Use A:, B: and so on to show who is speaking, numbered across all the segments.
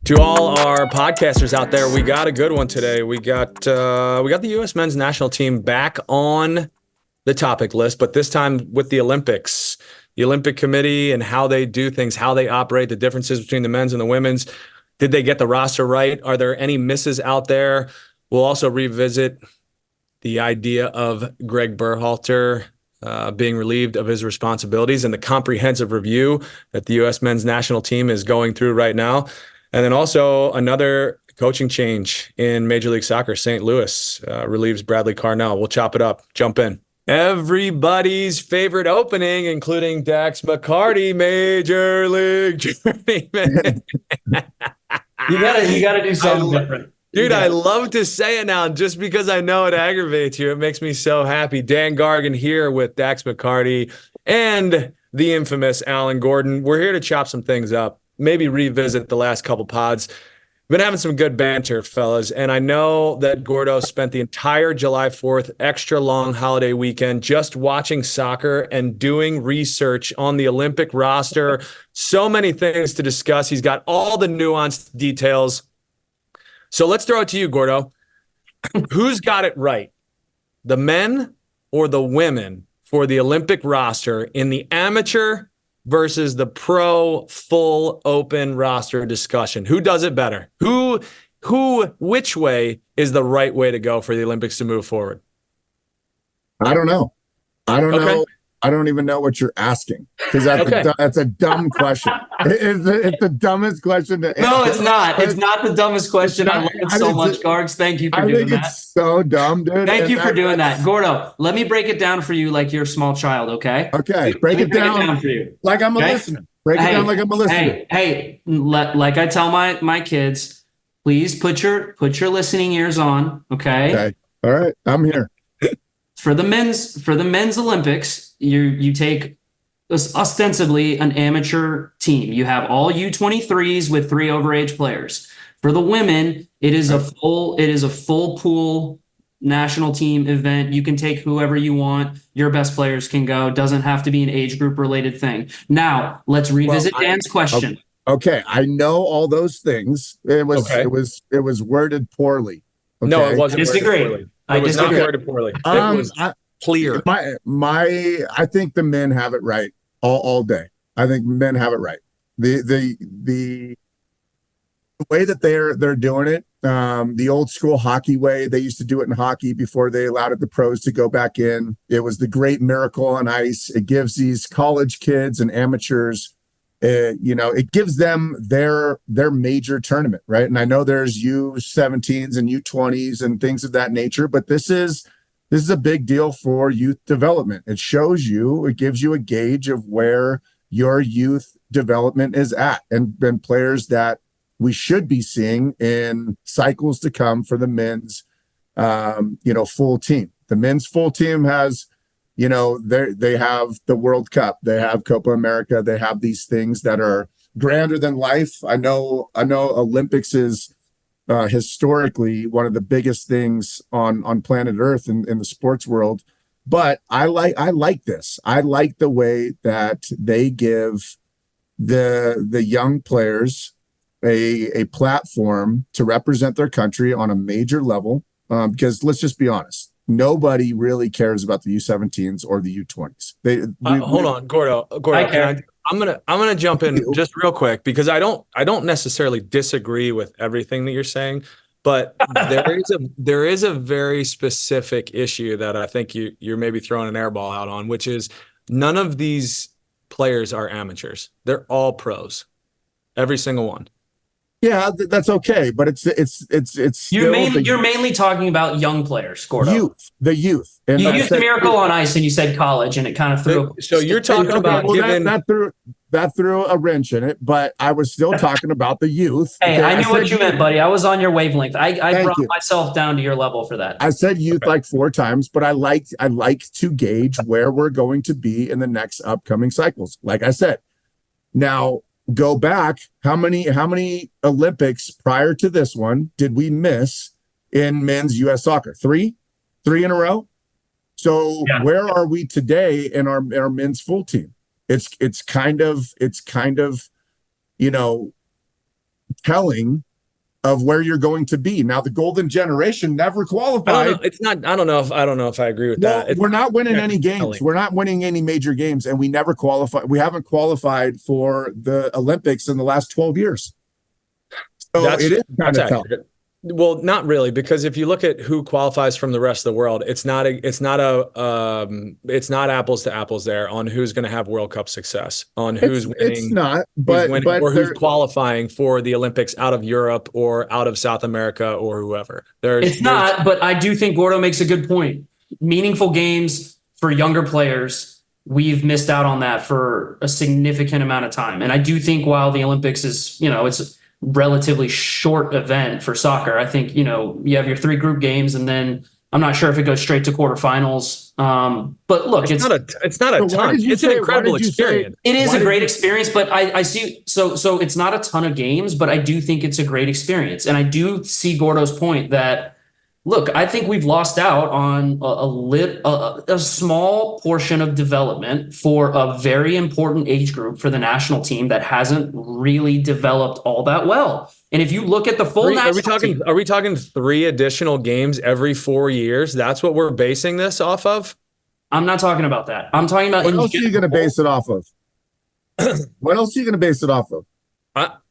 A: To all our podcasters out there, we got a good one today. We got the U.S. men's national team back on the topic list, but this time with the Olympics, the Olympic Committee and how they do things, how they operate, the differences between the men's and the women's. Did they get the roster right? Are there any misses out there? We'll also revisit the idea of Greg Berhalter being relieved of his responsibilities and the comprehensive review that the U.S. men's national team is going through right now. And then also another coaching change in Major League Soccer. St. Louis relieves Bradley Carnell. We'll chop it up. Jump in. Everybody's favorite opening, including Dax McCarty, Major League Journeymen.
B: You gotta do something different.
A: Dude, I love to say it now just because I know it aggravates you. It makes me so happy. Dan Gargan here with Dax McCarty and the infamous Alan Gordon. We're here to chop some things up, maybe revisit the last couple pods. Been having some good banter, fellas, and I know that Gordo spent the entire July 4th extra long holiday weekend just watching soccer and doing research on the Olympic roster. So many things to discuss. He's got all the nuanced details. So let's throw it to you, Gordo. Who's got it right? The men or the women for the Olympic roster in the amateur versus the pro full open roster discussion? Who does it better? Which way is the right way to go for the Olympics to move forward?
C: I don't know. I don't know. I don't even know what you're asking because that's a dumb question. It's the dumbest question to answer.
B: No, it's not. It's not the dumbest question. I love it so much, Gargs. Thank you for doing that. I think
C: it's so dumb, dude.
B: Thank you for doing that. Gordo, let me break it down for you like you're a small child, okay?
C: Okay, break it down for you. Like I'm a listener. Break it down like I'm a listener.
B: Like I tell my kids, please put your listening ears on, okay?
C: Okay. All right, I'm here.
B: For the men's Olympics, you take ostensibly an amateur team. You have all U23s with 3 overage players. For the women, it is a full pool national team event. You can take whoever you want. Your best players can go. Doesn't have to be an age group related thing. Now, let's revisit Dan's question.
C: Okay, I know all those things. It was worded poorly. Okay?
A: No, it wasn't.
B: Disagree.
A: It was not worded poorly. It was clear.
C: I think the men have it right all day. I think men have it right. The way that they're doing it, the old school hockey way, they used to do it in hockey before they allowed the pros to go back in. It was the great miracle on ice. It gives these college kids and amateurs, it gives them their major tournament, right? And I know there's U17s and U20s and things of that nature, but this is a big deal for youth development. It gives you a gauge of where your youth development is at, and players that we should be seeing in cycles to come for the men's, full team. The men's full team has, they have the World Cup, they have Copa America, they have these things that are grander than life. I know Olympics is historically one of the biggest things on planet Earth in the sports world, but I like this. I like the way that they give the young players a platform to represent their country on a major level, because let's just be honest. Nobody really cares about the U17s or the U20s.
A: Hold on, Gordo. I'm gonna jump in just real quick because I don't necessarily disagree with everything that you're saying, but there is a very specific issue that I think you're maybe throwing an airball out on, which is none of these players are amateurs. They're all pros, every single one.
C: Yeah, that's okay, but it's
B: you're mainly talking about young players, Gordo.
C: The youth.
B: And you used Miracle on Ice and you said college, and it kind of threw.
A: So you're talking about
C: that threw a wrench in it, but I was still talking about the youth.
B: Hey, I knew what you meant, buddy. I was on your wavelength. I brought myself down to your level for that.
C: I said youth like 4 times, but I like to gauge where we're going to be in the next upcoming cycles. Like I said, now. Go back. How many Olympics prior to this one did we miss in men's U.S. soccer? 3 in a row. So where are we today in our men's full team? It's kind of telling of where you're going to be. Now, the golden generation never qualified.
A: I don't know if I agree with that.
C: We're not winning any games. We're not winning any major games, and we never qualify. We haven't qualified for the Olympics in the last 12 years. So it is kind of tough.
A: Well, not really, because if you look at who qualifies from the rest of the world, it's not apples to apples there on who's going to have World Cup success, on who's winning.
C: It's not, but
A: or who's qualifying for the Olympics out of Europe or out of South America or whoever.
B: It's not, but I do think Gordo makes a good point. Meaningful games for younger players, we've missed out on that for a significant amount of time. And I do think while the Olympics is, it's relatively short event for soccer. I think, you have your 3 group games, and then I'm not sure if it goes straight to quarterfinals. But look, it's not
A: a ton. It's an incredible experience.
B: It is a great experience, but I see, so it's not a ton of games, but I do think it's a great experience. And I do see Gordo's point that, look, I think we've lost out on a small portion of development for a very important age group for the national team that hasn't really developed all that well. And if you look at the full national team,
A: are we talking 3 additional games every 4 years? That's what we're basing this off of?
B: I'm not talking about that. I'm talking about
C: what else are you going to base it off of? What else are you going to base it off of?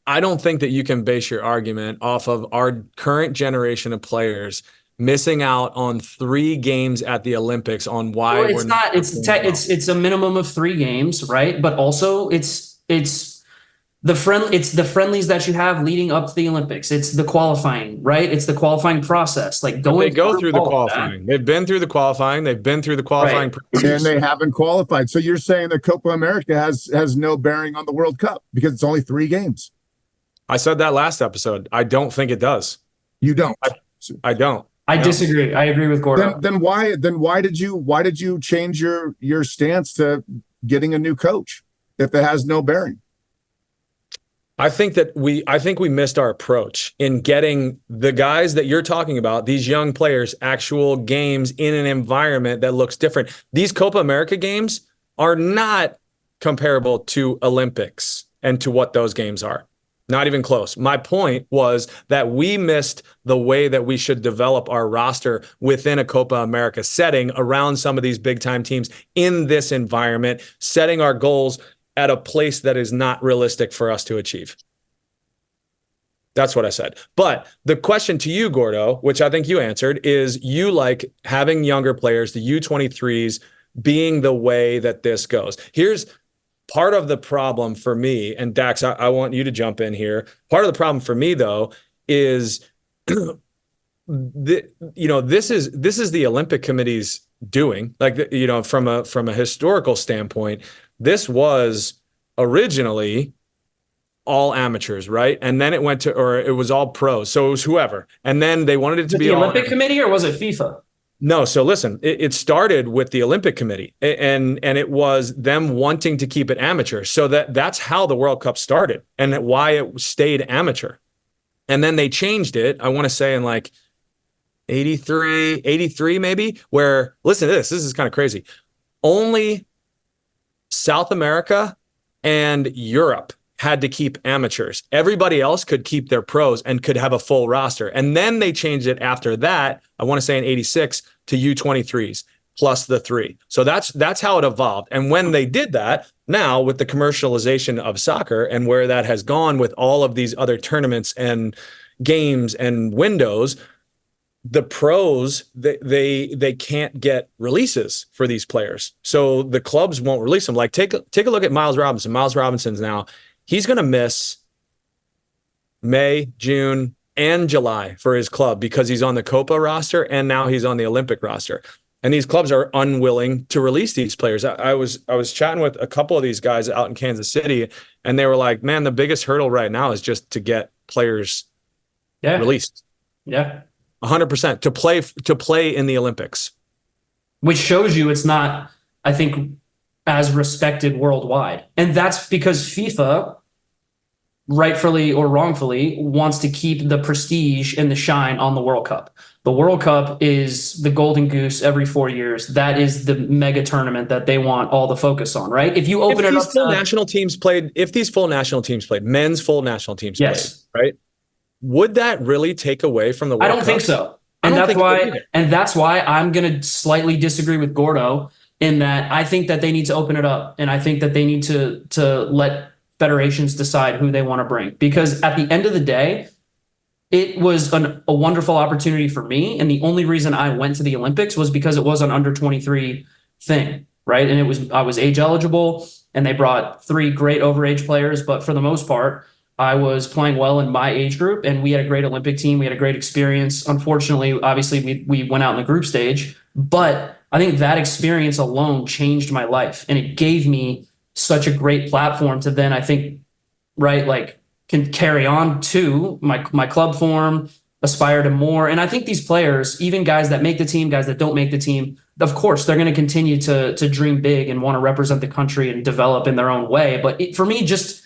A: I don't think that you can base your argument off of our current generation of players missing out on 3 games at the Olympics on why
B: it's not. It's a minimum of 3 games, right? But also it's the friendlies that you have leading up to the Olympics. It's the qualifying, right? It's the qualifying process. Like
A: they go through the qualifying. They've been through the qualifying. They've been through the qualifying,
C: right. And they haven't qualified. So you're saying that Copa America has no bearing on the World Cup because it's only 3 games.
A: I said that last episode. I don't think it does.
C: You don't.
A: I don't.
B: I disagree. I agree with Gordo.
C: Then why did you change your stance to getting a new coach if it has no bearing?
A: I think we missed our approach in getting the guys that you're talking about, these young players, actual games in an environment that looks different. These Copa America games are not comparable to Olympics and to what those games are. Not even close. My point was that we missed the way that we should develop our roster within a Copa America setting around some of these big time teams in this environment, setting our goals at a place that is not realistic for us to achieve. That's what I said. But the question to you, Gordo, which I think you answered, is you like having younger players, the U23s, being the way that this goes. Here's part of the problem for me, and Dax, I want you to jump in here. Part of the problem for me, though, is this is the Olympic Committee's doing. Like, from a historical standpoint, this was originally all amateurs, right? And then it was all pros. So it was whoever. And then they wanted it to be
B: the Olympic Committee, or was it FIFA?
A: No. So listen, it started with the Olympic Committee, and it was them wanting to keep it amateur. So that's how the World Cup started and why it stayed amateur. And then they changed it, I want to say in like 83 maybe, where, listen to this is kind of crazy. Only South America and Europe had to keep amateurs. Everybody else could keep their pros and could have a full roster. And then they changed it after that, I want to say in 86, to U23s plus the 3. So that's how it evolved. And when they did that, now with the commercialization of soccer and where that has gone with all of these other tournaments and games and windows, the pros, they can't get releases for these players. So the clubs won't release them. Like take a look at Miles Robinson. Miles Robinson's now, he's going to miss May, June, and July for his club because he's on the Copa roster and now he's on the Olympic roster. And these clubs are unwilling to release these players. I was chatting with a couple of these guys out in Kansas City, and they were like, man, the biggest hurdle right now is just to get players released.
B: Yeah.
A: 100% to play in the Olympics.
B: Which shows you it's not, I think, as respected worldwide. And that's because FIFA, rightfully or wrongfully, wants to keep the prestige and the shine on the World Cup. The World Cup is the golden goose every 4 years. That is the mega tournament that they want all the focus on, right? If you open
A: If
B: it
A: these
B: up
A: full
B: to,
A: national teams played, if these full national teams played, men's full national teams played,
B: yes,
A: right? Would that really take away from the
B: I
A: World
B: don't
A: Cup?
B: think so.
A: I
B: And
A: don't
B: that's
A: think it would
B: why,
A: either.
B: and that's why I'm going to slightly disagree with Gordo in that I think that they need to open it up. And I think that they need to let federations decide who they want to bring. Because at the end of the day, it was a wonderful opportunity for me. And the only reason I went to the Olympics was because it was an under 23 thing, right? And I was age eligible and they brought three great overage players. But for the most part, I was playing well in my age group and we had a great Olympic team. We had a great experience. Unfortunately, obviously we went out in the group stage, but I think that experience alone changed my life and it gave me such a great platform to then, I think, right, like, can carry on to my club form, aspire to more. And I think these players, even guys that make the team, guys that don't make the team, of course, they're going to continue to dream big and want to represent the country and develop in their own way. But for me, just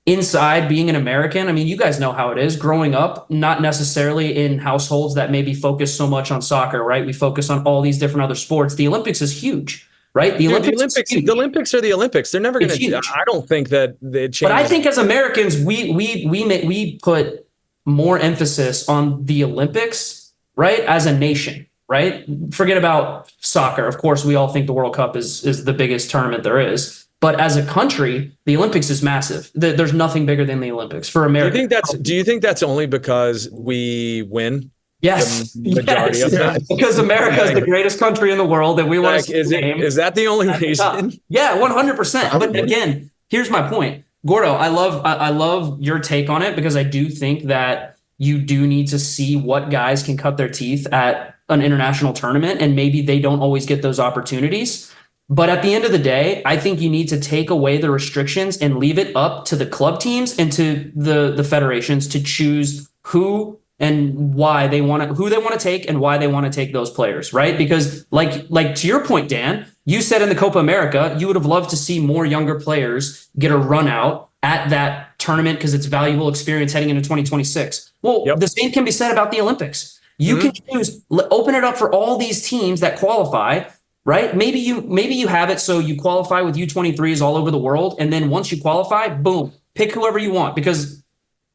B: inside being an American, I mean, you guys know how it is growing up, not necessarily in households that maybe focus so much on soccer, right? We focus on all these different other sports. The Olympics is huge. Right,
A: The Olympics are the Olympics. They're never going to. I don't think that it changes.
B: But I think as Americans, we put more emphasis on the Olympics, right? As a nation, right? Forget about soccer. Of course, we all think the World Cup is the biggest tournament there is. But as a country, the Olympics is massive. There's nothing bigger than the Olympics for America.
A: Do you think that's only because we win?
B: Yes,
A: the majority of that.
B: Because America is the greatest country in the world, and we want to.
A: Is that the only reason?
B: Yeah, 100%. But again, here's my point, Gordo. I love your take on it because I do think that you do need to see what guys can cut their teeth at an international tournament, and maybe they don't always get those opportunities. But at the end of the day, I think you need to take away the restrictions and leave it up to the club teams and to the federations to choose who and why they want to, who they want to take and why they want to take those players, right? Because like to your point, Dan, you said in the Copa America, you would have loved to see more younger players get a run out at that tournament because it's valuable experience heading into 2026. Well, The same can be said about the Olympics. You can choose, open it up for all these teams that qualify, right? Maybe you have it so you qualify with U23s all over the world. And then once you qualify, boom, pick whoever you want because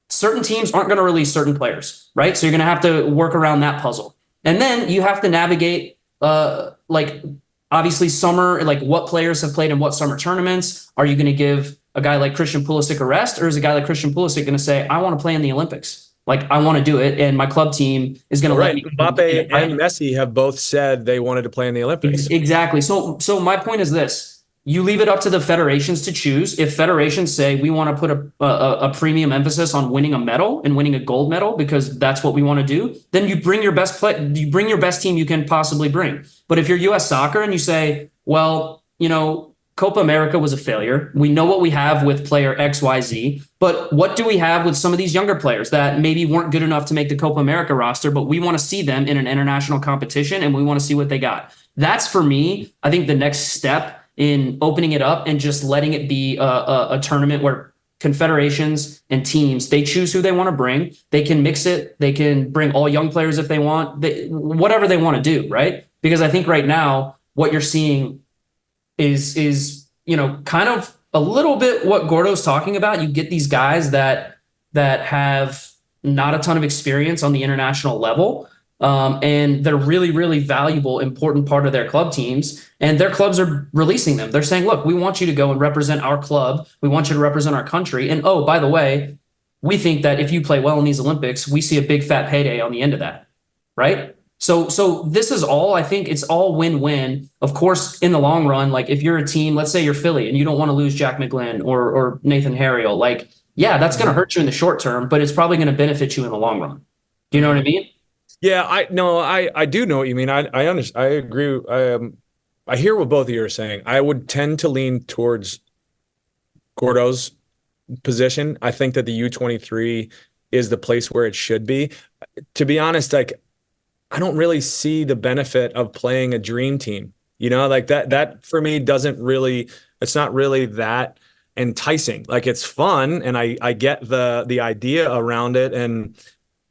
B: certain teams aren't going to release certain players, right? So you're going to have to work around that puzzle. And then you have to navigate, like obviously summer, like what players have played in what summer tournaments. Are you going to give a guy like Christian Pulisic a rest, or is a guy like Christian Pulisic going to say, I want to play in the Olympics? Like I want to do it, and my club team is going to let me.
A: Mbappe and Messi have both said they wanted to play in the Olympics.
B: Exactly. So my point is this. You leave it up to the federations to choose. If federations say we want to put a premium emphasis on winning a medal and winning a gold medal because that's what we want to do, then you bring your best you bring your best team you can possibly bring. But if you're U.S. Soccer and you say, well, Copa America was a failure. We know what we have with player XYZ, but what do we have with some of these younger players that maybe weren't good enough to make the Copa America roster, but we want to see them in an international competition and we want to see what they got. That's for me, I think the next step in opening it up and just letting it be a tournament where confederations and teams, they choose who they want to bring. They can mix it. They can bring all young players if they want, whatever they want to do, right? Because I think right now what you're seeing is kind of a little bit what Gordo's talking about. You get these guys that have not a ton of experience on the international level, and they're really, really valuable, important part of their club teams, and their clubs are releasing them. They're saying, look, we want you to go and represent our club. We want you to represent our country. And oh, by the way, we think that if you play well in these Olympics, we see a big fat payday on the end of that, right? So this is all, I think it's all win-win. Of course, in the long run, like if you're a team, let's say you're Philly and you don't want to lose Jack McGlynn or Nathan Harriel, like, yeah, that's going to hurt you in the short term, but it's probably going to benefit you in the long run. Do you know what I mean?
A: Yeah, I do know what you mean. I understand. I agree. I hear what both of you are saying. I would tend to lean towards Gordo's position. I think that the U23 is the place where it should be. To be honest, like I don't really see the benefit of playing a dream team. Like that for me it's not really that enticing. Like it's fun and I get the idea around it, and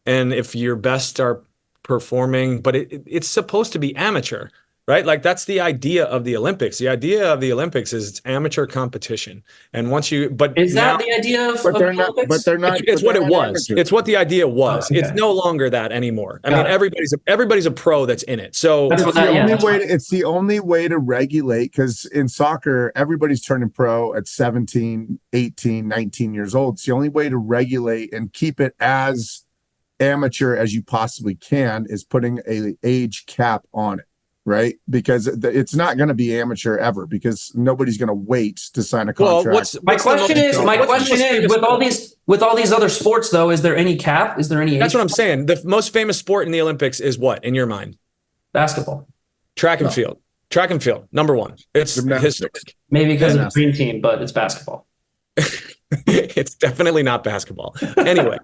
A: if your best are performing, but it's supposed to be amateur, right? Like that's the idea of the Olympics. The idea of the Olympics is it's amateur competition. And but
B: Is
A: now,
B: that the idea of
C: but they're
B: the
C: not.
B: Olympics?
C: But they're not.
A: it's
C: but
A: what
C: they're
A: it
C: not
A: was.
C: amateurs.
A: It's what the idea was.
B: Okay.
A: It's no longer that anymore. I
B: Got
A: mean,
B: it.
A: everybody's a pro that's in it. So
B: That's what that, yeah, that's fine.
C: It's the only way to regulate, because in soccer, everybody's turning pro at 17, 18, 19 years old. It's the only way to regulate and keep it as amateur as you possibly can is putting a age cap on it, right? Because it's not going to be amateur ever, because nobody's going to wait to sign a
A: well,
C: contract.
B: My question is, with all these other sports, though, is there any cap? Is there any age?
A: That's what I'm saying. The most famous sport in the Olympics is what, in your mind?
B: Basketball.
A: Track and field. Track and field, number one. It's historic.
B: Maybe because of the dream team, but it's basketball.
A: It's definitely not basketball. Anyway,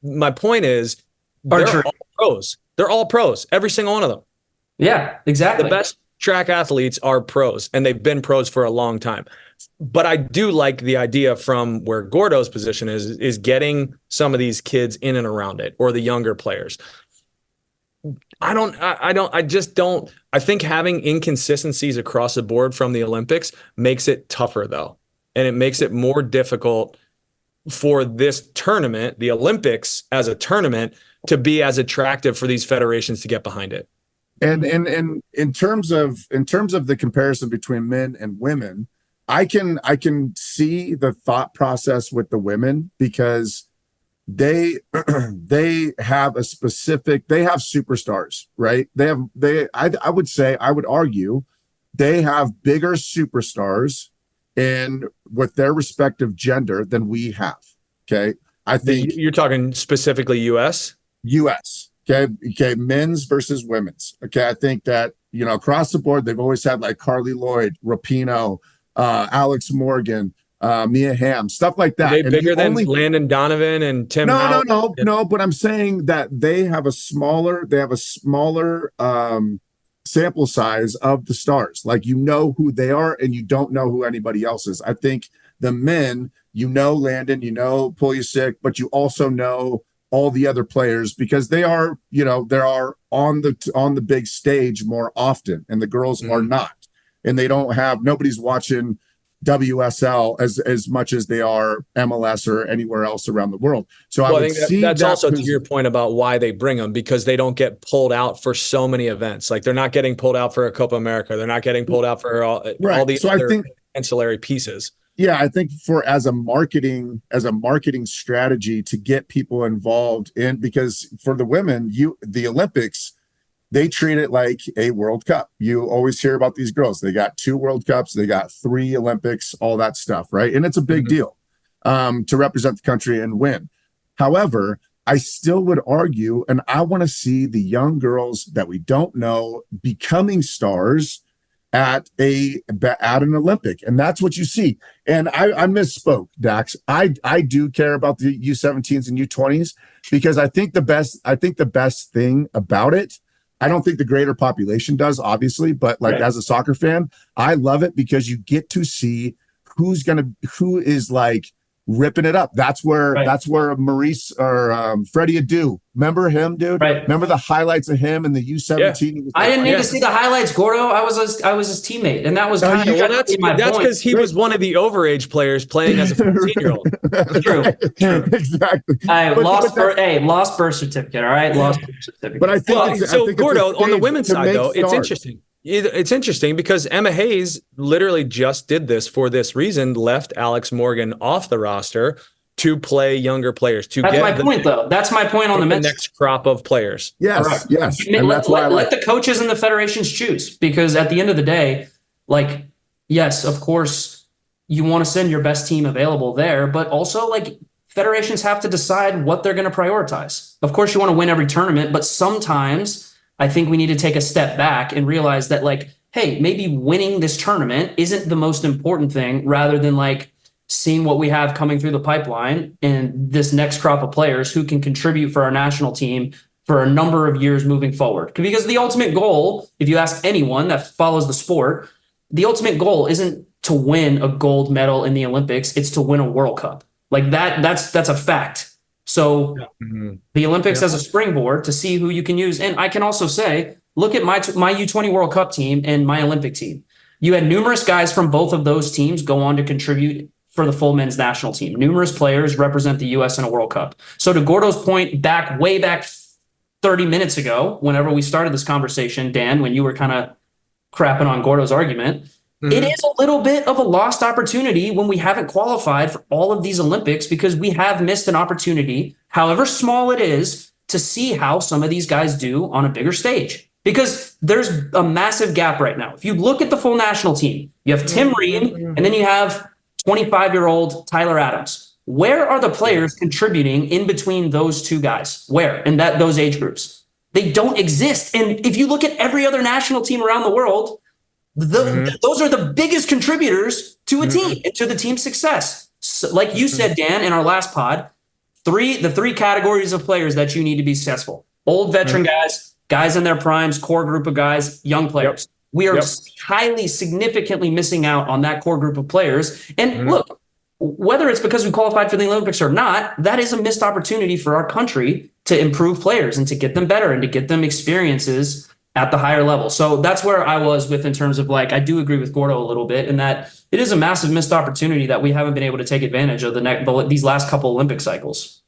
A: my point is they're all pros. They're all pros, every single one of them.
B: Yeah, exactly.
A: The best track athletes are pros, and they've been pros for a long time. But I do like the idea from where Gordo's position is getting some of these kids in and around it, or the younger players. I think having inconsistencies across the board from the Olympics makes it tougher, though. And it makes it more difficult for this tournament, the Olympics as a tournament, to be as attractive for these federations to get behind it.
C: And in terms of the comparison between men and women, I can see the thought process with the women, because they have superstars, right? I would argue they have bigger superstars in with their respective gender than we have. Okay. I think
A: you're talking specifically US.
C: Okay. Men's versus women's. Okay. I think that, across the board, they've always had like Carly Lloyd, Rapinoe, Alex Morgan, Mia Hamm, stuff like that.
A: Are they bigger than Landon Donovan and Tim?
C: No. But I'm saying that they have a smaller sample size of the stars. Like, who they are, and you don't know who anybody else is. I think the men, Landon, Pulisic, but you also know all the other players, because they are on the big stage more often, and the girls are not, and they don't have, nobody's watching WSL as much as they are MLS or anywhere else around the world. So I think
A: that's also to your point about why they bring them, because they don't get pulled out for so many events. Like, they're not getting pulled out for a Copa America. They're not getting pulled out for all the other ancillary pieces.
C: Yeah, I think as a marketing strategy to get people involved in, because for the women, the Olympics, they treat it like a World Cup. You always hear about these girls. They got 2 World Cups, they got 3 Olympics, all that stuff, right? And it's a big deal to represent the country and win. However, I still would argue, and I want to see the young girls that we don't know becoming stars at an Olympic, and that's what you see. And I misspoke, Dax. I do care about the U17s and U20s, because I think the best thing about it, I don't think the greater population does, obviously, but as a soccer fan, I love it because you get to see who is like ripping it up. That's where Maurice or Freddie Adu. Remember him, dude?
B: Right.
C: Remember the highlights of him in the U17?
B: Yeah. I didn't need to see the highlights, Gordo. I was his teammate, and that was kind of
A: that's because he was one of the overage players playing as a 14-year-old.
B: True.
C: Exactly.
B: Lost birth certificate. All right, lost birth certificate.
C: But I think
A: Gordo, on the women's side, though, it's interesting. It's interesting because Emma Hayes literally just did this for this reason, left Alex Morgan off the roster to play younger players. That's
B: my point, though. That's my point on the
A: next crop of players.
C: Yes.
B: And let the coaches and the federations choose, because at the end of the day, yes, of course, you want to send your best team available there, but also federations have to decide what they're going to prioritize. Of course, you want to win every tournament, but sometimes I think we need to take a step back and realize that, hey, maybe winning this tournament isn't the most important thing, rather than seeing what we have coming through the pipeline and this next crop of players who can contribute for our national team for a number of years moving forward. Because the ultimate goal, if you ask anyone that follows the sport, the ultimate goal isn't to win a gold medal in the Olympics, it's to win a World Cup. That's a fact. So
A: Mhm.
B: the Olympics
A: Yeah.
B: as a springboard to see who you can use. And I can also say, look at my U20 World Cup team and my Olympic team. You had numerous guys from both of those teams go on to contribute for the full men's national team. Numerous players represent the U.S. in a World Cup. So to Gordo's point, way back 30 minutes ago, whenever we started this conversation, Dan, when you were kind of crapping on Gordo's argument, it is a little bit of a lost opportunity when we haven't qualified for all of these Olympics because we have missed an opportunity, however small it is, to see how some of these guys do on a bigger stage. Because there's a massive gap right now. If you look at the full national team, you have Tim Reed, and then you have 25-year-old Tyler Adams. Where are the players contributing in between those two guys? Where? In those age groups? They don't exist. And if you look at every other national team around the world, those are the biggest contributors to a team and to the team's success. So, like you said, Dan, in our last pod, the three categories of players that you need to be successful: old veteran guys, guys in their primes, core group of guys, young players. We are highly significantly missing out on that core group of players. And look, whether it's because we qualified for the Olympics or not, that is a missed opportunity for our country to improve players and to get them better and to get them experiences at the higher level. So that's where I was with in terms of like, I do agree with Gordo a little bit in that it is a massive missed opportunity that we haven't been able to take advantage of these last couple Olympic cycles.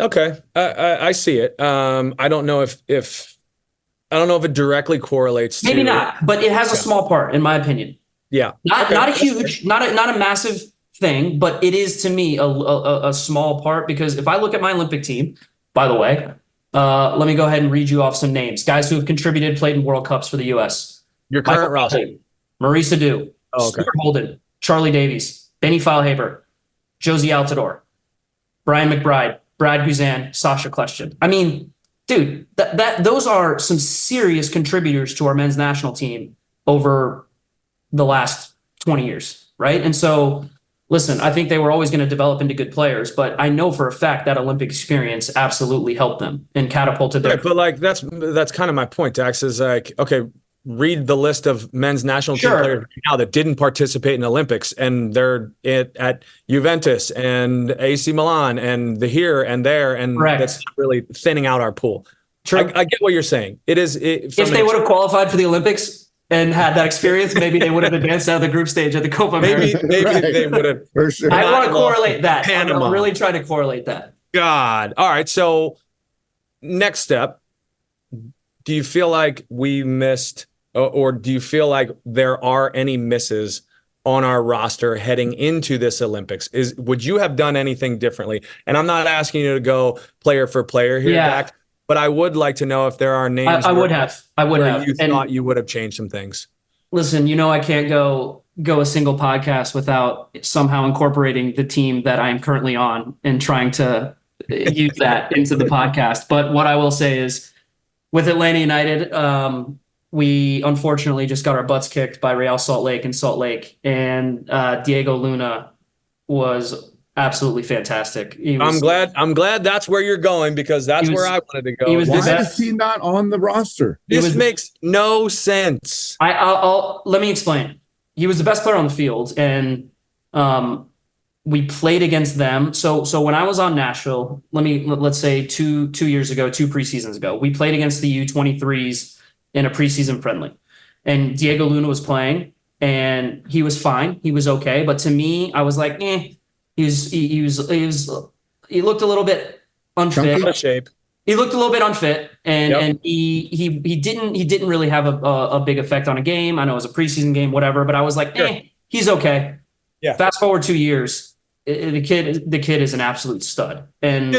A: Okay. I see it. I don't know if it directly correlates.
B: Maybe not, but it has a small part in my opinion.
A: Yeah.
B: Not a huge, not a massive thing, but it is to me a small part because if I look at my Olympic team, by the way, let me go ahead and read you off some names. Guys who have contributed, played in World Cups for the U.S.
A: Your current roster.
B: Marisa Adu, Stuart Holden, Charlie Davies, Benny Feilhaber, Josie Altidore, Brian McBride, Brad Guzan, Sasha Kleshchin. I mean, dude, those are some serious contributors to our men's national team over the last 20 years, right? And so, listen, I think they were always going to develop into good players, but I know for a fact that Olympic experience absolutely helped them and catapulted their.
A: Right, but like that's kind of my point, Dax, is like, okay, read the list of men's national team players now that didn't participate in Olympics, and they're at Juventus and AC Milan and the here and there, and that's really thinning out our pool. I get what you're saying. It is.
B: If they would have qualified for the Olympics and had that experience, maybe they would have advanced out of the group stage at the Copa America.
A: Maybe they would have.
C: For sure.
B: I want to correlate that.
A: Panama.
B: I'm really trying to correlate that.
A: God. All right. So next step, do you feel like we missed, or do you feel like there are any misses on our roster heading into this Olympics? Would you have done anything differently? And I'm not asking you to go player for player here, Dak, but I would like to know if there are names.
B: I would have.
A: You thought you would have changed some things.
B: Listen, I can't go a single podcast without somehow incorporating the team that I am currently on and trying to use that into the podcast. But what I will say is, with Atlanta United, we unfortunately just got our butts kicked by Real Salt Lake in Salt Lake, and Diego Luna was absolutely fantastic.
A: I'm glad that's where you're going, because that's where I wanted to go.
C: Why is he not on the roster?
A: This makes no sense.
B: Let me explain. He was the best player on the field, and we played against them. So when I was on Nashville, let's say two years ago, 2 preseasons ago, we played against the U23s in a preseason friendly, and Diego Luna was playing, and he was fine. He was okay, but to me, I was like, he looked a little bit unfit.
A: Out of shape.
B: He looked a little bit unfit, and he didn't really have a big effect on a game. I know it was a preseason game, whatever, but I was like, he's okay. Yeah. Fast forward 2 years, the kid is an absolute stud. And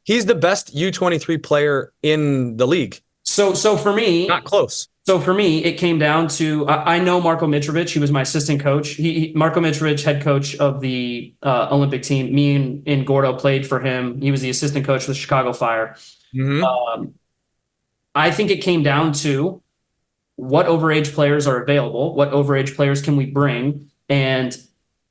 A: he's the best U23 player in the league.
B: So for me,
A: not close.
B: So for me, it came down to, I know Marko Mitrovic. He was my assistant coach. Marko Mitrovic, head coach of the Olympic team. Me and Gordo played for him. He was the assistant coach with Chicago Fire. I think it came down to what overage players are available, what overage players can we bring, and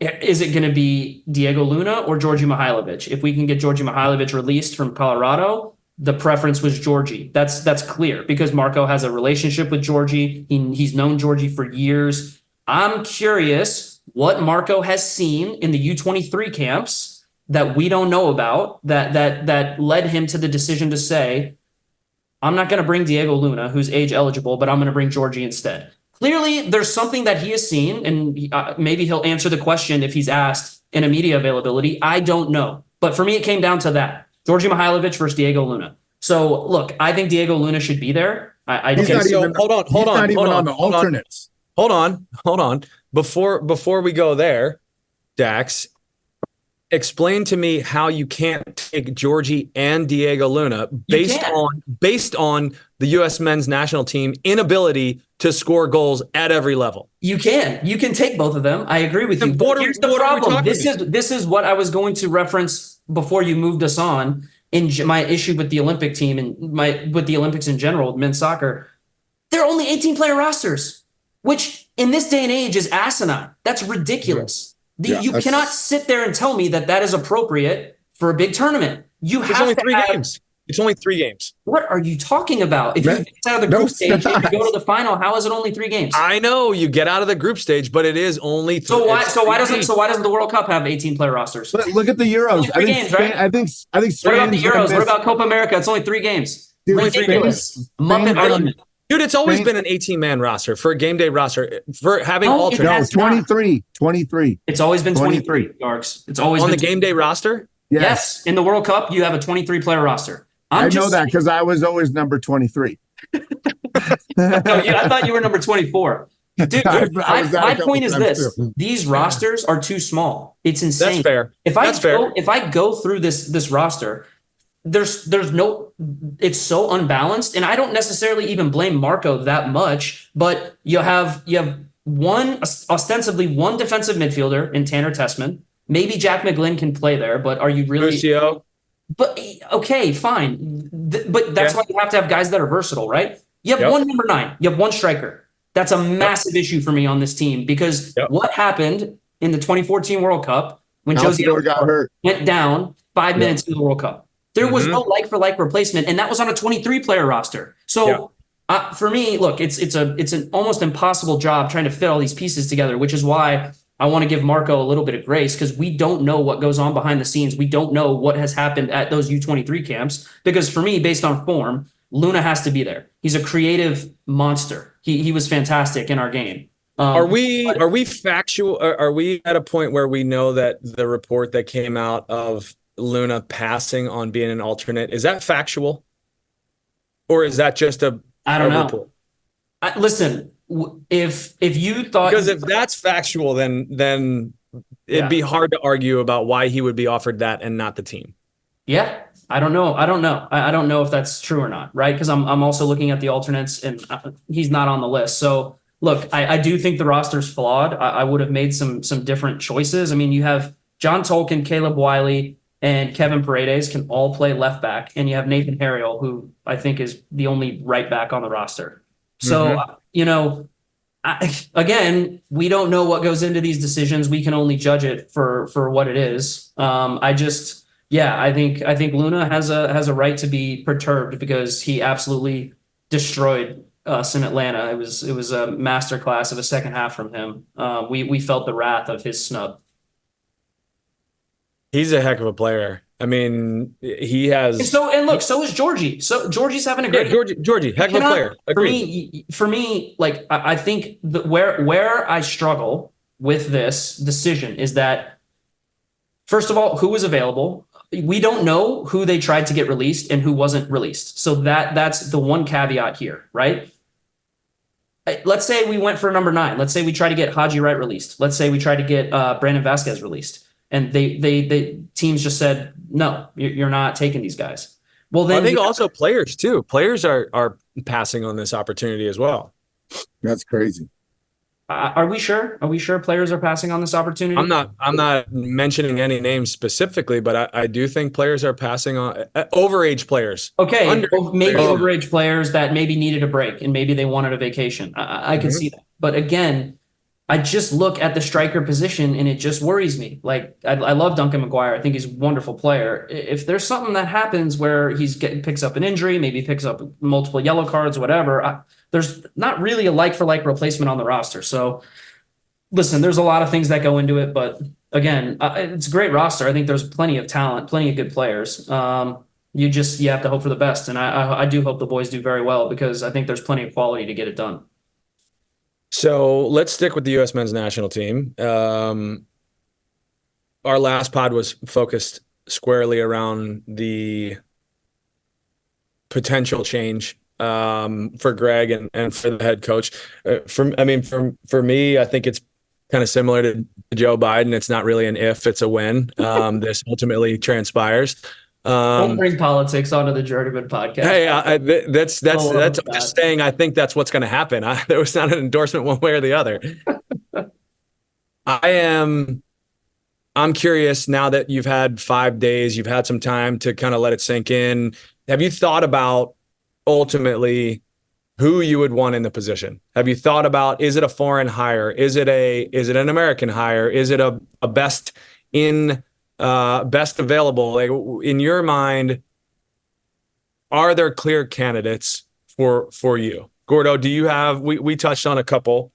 B: is it going to be Diego Luna or Georgi Mihailovic? If we can get Georgi Mihailovic released from Colorado, the preference was Georgi. That's clear, because Marko has a relationship with Georgi. He's known Georgi for years. I'm curious what Marko has seen in the U23 camps that we don't know about that led him to the decision to say, I'm not going to bring Diego Luna, who's age eligible, but I'm going to bring Georgie instead. Clearly, there's something that he has seen, and maybe he'll answer the question if he's asked in a media availability. I don't know. But for me, it came down to that. Georgie Mihailovic versus Diego Luna. So, look, I think Diego Luna should be there.
C: He's not even on the alternates.
A: Hold on. Before we go there, Dax, explain to me how you can't take Georgie and Diego Luna based on the U.S. men's national team inability to score goals at every level.
B: You can take both of them. I agree with you.
A: But
B: here's the problem. This is what I was going to reference before you moved us on in my issue with the Olympic team and with the Olympics in general, men's soccer. There are only 18 player rosters, which in this day and age is asinine. That's ridiculous. You cannot sit there and tell me that is appropriate for a big tournament. It's only 3
A: games. It's only 3 games.
B: What are you talking about? If you get out of the group stage and you go to the final, how is it only 3 games?
A: I know you get out of the group stage, but it is only 3.
B: So why doesn't the World Cup have 18 player rosters?
C: Look at the Euros.
B: I think what about the Euros? What about Copa America? It's only 3 games. Ridiculous.
A: Dude, it's always been an 18-man roster for a game day roster for having alternates.
C: No, 23.
B: It's always been 23. Yarks. It's always
A: on
B: been
A: the game day roster.
B: Yes, in the World Cup, you have a 23-player roster.
C: I know that because I was always number 23.
B: I thought you were number 24. Dude, my point is this: these rosters are too small. It's insane.
A: That's fair.
B: If I go through this roster, there's no, it's so unbalanced, and I don't necessarily even blame Marco that much, but you have ostensibly one defensive midfielder in Tanner Tessman. Maybe Jack McGlynn can play there, but are you really?
A: Lucio.
B: But okay, fine. But that's why you have to have guys that are versatile, right? You have one number 9. You have one striker. That's a massive issue for me on this team because what happened in the 2014 World Cup when Josie
C: got hurt,
B: went down 5 minutes in the World Cup. There was no like-for-like replacement, and that was on a 23-player roster. So for me, look, it's an almost impossible job trying to fit all these pieces together, which is why I want to give Marco a little bit of grace because we don't know what goes on behind the scenes. We don't know what has happened at those U23 camps because for me, based on form, Luna has to be there. He's a creative monster. He was fantastic in our game.
A: Are we factual? Are we at a point where we know that the report that came out of Luna passing on being an alternate, is that factual? Or is that just
B: I don't know. Listen, if you thought,
A: because if that's factual, then it'd be hard to argue about why he would be offered that and not the team.
B: Yeah, I don't know. I don't know if that's true or not, right? Because I'm also looking at the alternates, and he's not on the list. So look, I do think the roster's flawed. I would have made some different choices. I mean, you have John Tolkien, Caleb Wiley, and Kevin Paredes can all play left back, and you have Nathan Harriel, who I think is the only right back on the roster. So, again, we don't know what goes into these decisions. We can only judge it for what it is. I think Luna has a right to be perturbed because he absolutely destroyed us in Atlanta. It was a masterclass of a second half from him. We felt the wrath of his snub. He's
A: a heck of a player. I mean, he has.
B: So is Georgie. So Georgie's having a great.
A: Georgie, heck of a player.
B: Agreed. For me, like I think that where I struggle with this decision is that, first of all, who was available. We don't know who they tried to get released and who wasn't released. So that's the one caveat here, right? Let's say we went for number 9. Let's say we try to get Haji Wright released. Let's say we try to get Brandon Vasquez released. And they teams just said, no, you're not taking these guys. Well, then
A: I think also players too. Players are passing on this opportunity as well.
C: That's crazy.
B: Are we sure? Are we sure players are passing on this opportunity?
A: I'm not mentioning any names specifically, but I do think players are passing on overage players.
B: Okay, maybe overage players that maybe needed a break and maybe they wanted a vacation. I can see that. But again, I just look at the striker position and it just worries me. Like I love Duncan McGuire. I think he's a wonderful player. If there's something that happens where picks up an injury, maybe picks up multiple yellow cards, whatever, there's not really a like-for-like replacement on the roster. So listen, there's a lot of things that go into it, but again, it's a great roster. I think there's plenty of talent, plenty of good players. You have to hope for the best, and I do hope the boys do very well because I think there's plenty of quality to get it done.
A: So let's stick with the U.S. men's national team. Our last pod was focused squarely around the potential change for Greg and for the head coach. For me, I think it's kind of similar to Joe Biden. It's not really an if, it's a when. This ultimately transpires.
B: Don't bring politics onto the Journeymen podcast.
A: Hey, that's just saying. I think that's what's going to happen. There was not an endorsement one way or the other. I'm curious now that you've had 5 days, you've had some time to kind of let it sink in. Have you thought about ultimately who you would want in the position? Have you thought about, is it a foreign hire? Is it an American hire? Is it a best available? Like, in your mind, are there clear candidates for you? Gordo, do you have, we touched on a couple.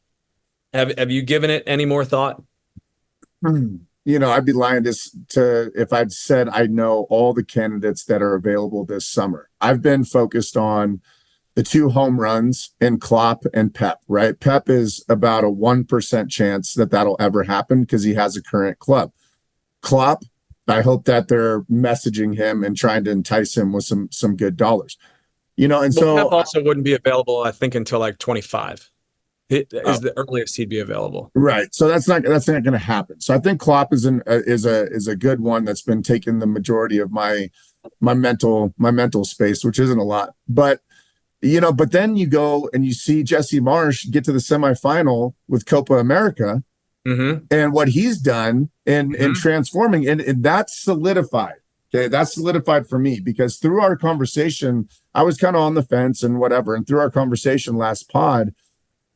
A: Have you given it any more thought?
C: I'd be lying to if I'd said I know all the candidates that are available this summer. I've been focused on the 2 home runs in Klopp and Pep, right? Pep is about a 1% chance that that'll ever happen because he has a current club. Klopp, I hope that they're messaging him and trying to entice him with some good dollars. So
A: Pep also wouldn't be available, I think, until like 25. It is the earliest he'd be available.
C: Right. So that's not going to happen. So I think Klopp is a good one that's been taking the majority of my mental space, which isn't a lot. But then you go and you see Jesse Marsh get to the semifinal with Copa America, and what he's done in transforming, and that's solidified. Okay, that's solidified for me because through our conversation, I was kind of on the fence and whatever, and through our conversation last pod,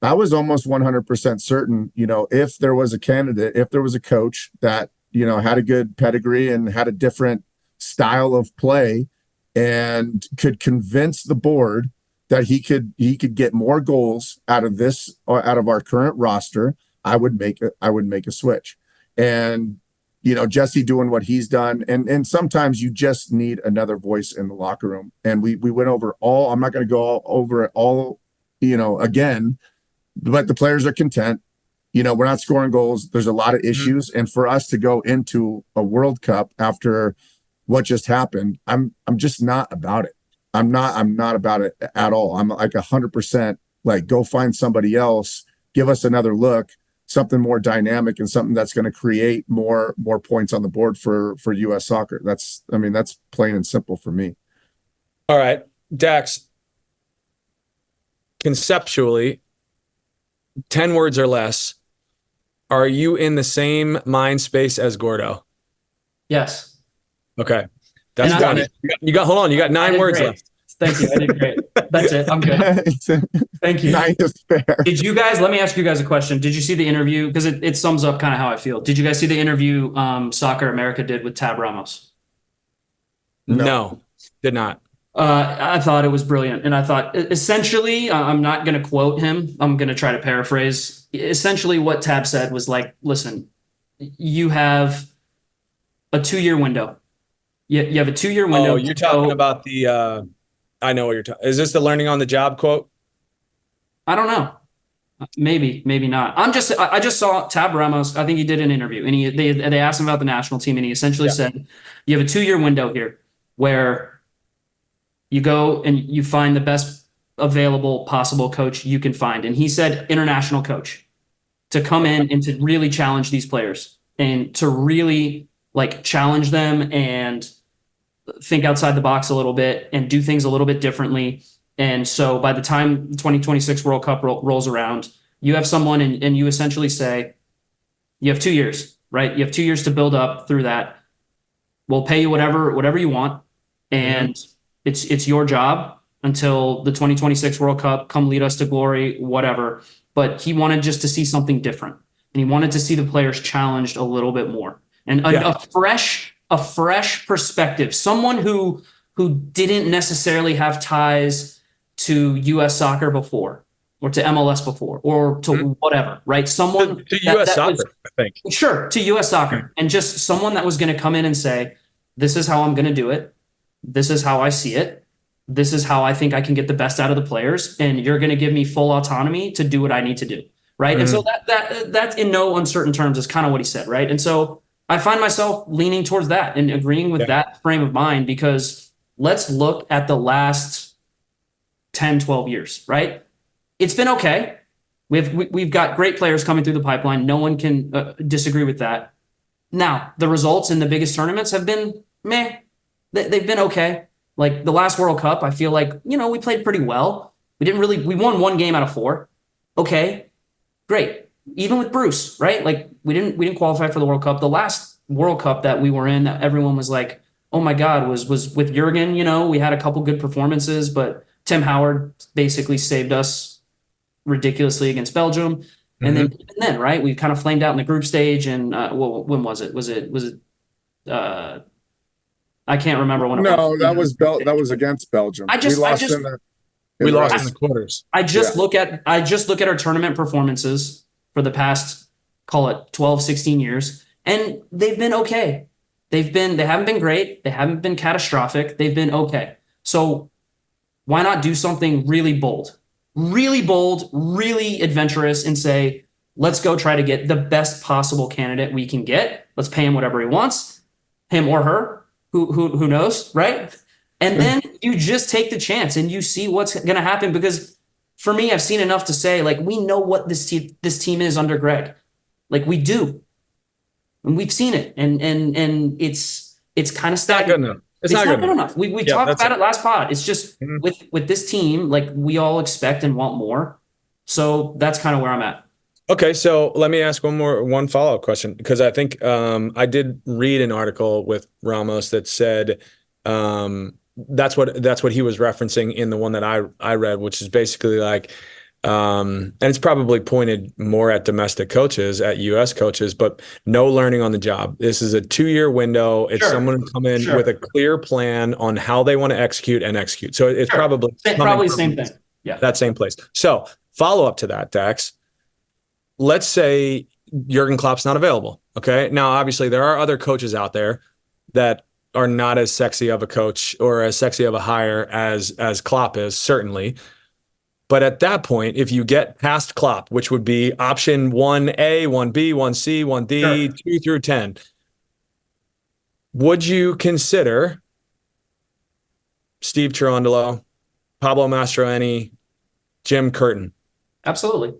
C: I was almost 100% certain, if there was a candidate, if there was a coach that, had a good pedigree and had a different style of play and could convince the board that he could get more goals out of this or out of our current roster, I would make a switch. And, Jesse doing what he's done. And sometimes you just need another voice in the locker room. And we went over I'm not going to go over it all, again, but the players are content. We're not scoring goals. There's a lot of issues. And for us to go into a World Cup after what just happened, I'm just not about it. I'm not about it at all. I'm like 100% like, go find somebody else, give us another look, something more dynamic and something that's going to create more points on the board for US soccer. That's plain and simple for me.
A: All right, Dax, conceptually, 10 words or less, are you in the same mind space as Gordo?
B: Yes.
A: Okay. That's done it. You got, hold on, you got 9 words left.
B: Thank you. I did great. That's it. I'm good. Thank you.
C: 9 is fair.
B: Did you guys, let me ask you guys a question. Did you see the interview? Because it sums up kind of how I feel. Did you guys see the interview Soccer America did with Tab Ramos?
A: No, did not.
B: I thought it was brilliant. And I thought, essentially, I'm not going to quote him. I'm going to try to paraphrase. Essentially, what Tab said was like, listen, you have a 2-year window. You have a 2-year window.
A: Oh, you're talking about the, I know what you're talking. Is this the learning on the job quote?
B: I don't know. Maybe not. I just saw Tab Ramos. I think he did an interview and they asked him about the national team. And he essentially said, you have a 2-year window here where you go and you find the best available possible coach you can find. And he said, international coach, to come in and to really challenge these players and to really like challenge them and think outside the box a little bit and do things a little bit differently. And so by the time the 2026 World Cup rolls around, you have someone and you essentially say, you have 2 years, right? You have 2 years to build up through that. We'll pay you whatever you want. And it's your job until the 2026 World Cup, come lead us to glory, whatever. But he wanted just to see something different. And he wanted to see the players challenged a little bit more. And a fresh perspective, someone who didn't necessarily have ties to US soccer before, or to MLS before, or to whatever, right? Someone
A: to US soccer, I think.
B: Sure, to US soccer, and just someone that was going to come in and say, this is how I'm going to do it. This is how I see it. This is how I think I can get the best out of the players, and you're going to give me full autonomy to do what I need to do, right? And so that in no uncertain terms is kind of what he said, right? And so I find myself leaning towards that and agreeing with that frame of mind, because let's look at the last 10, 12 years, right? It's been okay. We've got great players coming through the pipeline. No one can disagree with that. Now, the results in the biggest tournaments have been meh. They've been okay. Like the last World Cup, I feel like, we played pretty well. We won 1 game out of 4. Okay, great. Even with Bruce, right? Like we didn't qualify for the World Cup. The last World Cup that we were in, that everyone was like, oh my God, was with Jurgen. We had a couple good performances, but Tim Howard basically saved us ridiculously against Belgium. And then, right, we kind of flamed out in the group stage. And when was it? Was it? I can't remember when.
C: No, that was against Belgium. We lost in the
A: quarters.
B: I just look at our tournament performances for the past, call it 12, 16 years, and they've been okay. They haven't been great. They haven't been catastrophic. They've been okay. So why not do something really bold, really adventurous, and say, let's go try to get the best possible candidate we can get. Let's pay him whatever he wants, him or her, who knows, right? And then you just take the chance and you see what's going to happen. Because for me, I've seen enough to say, like, we know what this team is under Greg. Like, we do. And we've seen it. And it's kind of stagnant. It's not good enough. We talked about it last pod. It's just with this team, like, we all expect and want more. So that's kind of where I'm at.
A: Okay, so let me ask one follow-up question, because I think I did read an article with Ramos that said that's what he was referencing in the one that I read, which is basically like, and it's probably pointed more at domestic coaches, at U.S. coaches, but no learning on the job. This is a 2-year window. It's someone to come in with a clear plan on how they want to execute. So it's probably
B: the same thing. Yeah,
A: that same place. So follow up to that, Dax. Let's say Jurgen Klopp's not available. Okay. Now, obviously, there are other coaches out there that are not as sexy of a coach or as sexy of a hire as Klopp is, certainly. But at that point, if you get past Klopp, which would be option 1A, 1B, 1C, 1D, 2 through 10, would you consider Steve Cherundolo, Pablo Mastroeni, Jim Curtin?
B: Absolutely.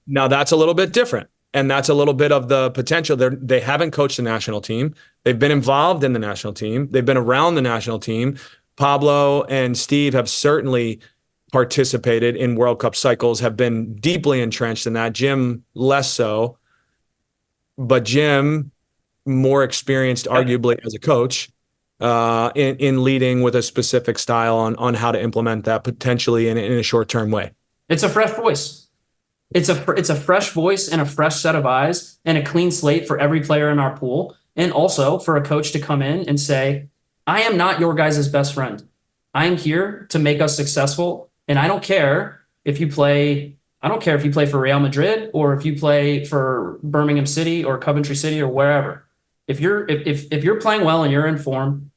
A: Now that's a little bit different, and that's a little bit of the potential. They haven't coached the national team. They've been involved in the national team. They've been around the national team. Pablo and Steve have certainly participated in World Cup cycles, have been deeply entrenched in that. Jim less so, but Jim more experienced, arguably, as a coach in leading with a specific style on how to implement that potentially in a short-term way.
B: It's a fresh voice. It's a fresh voice and a fresh set of eyes and a clean slate for every player in our pool. And also for a coach to come in and say, I am not your guys' best friend. I am here to make us successful. And I don't care if you play for Real Madrid or if you play for Birmingham City or Coventry City or wherever. If you're playing well and you're in form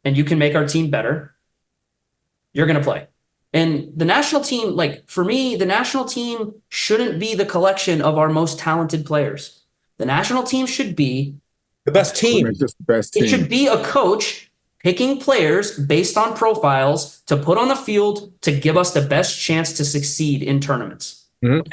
B: and you can make our team better, you're going to play. And the national team, like, for me, the national team shouldn't be the collection of our most talented players. The national team should be
A: the best team.
B: It should be a coach picking players based on profiles to put on the field to give us the best chance to succeed in tournaments. Okay?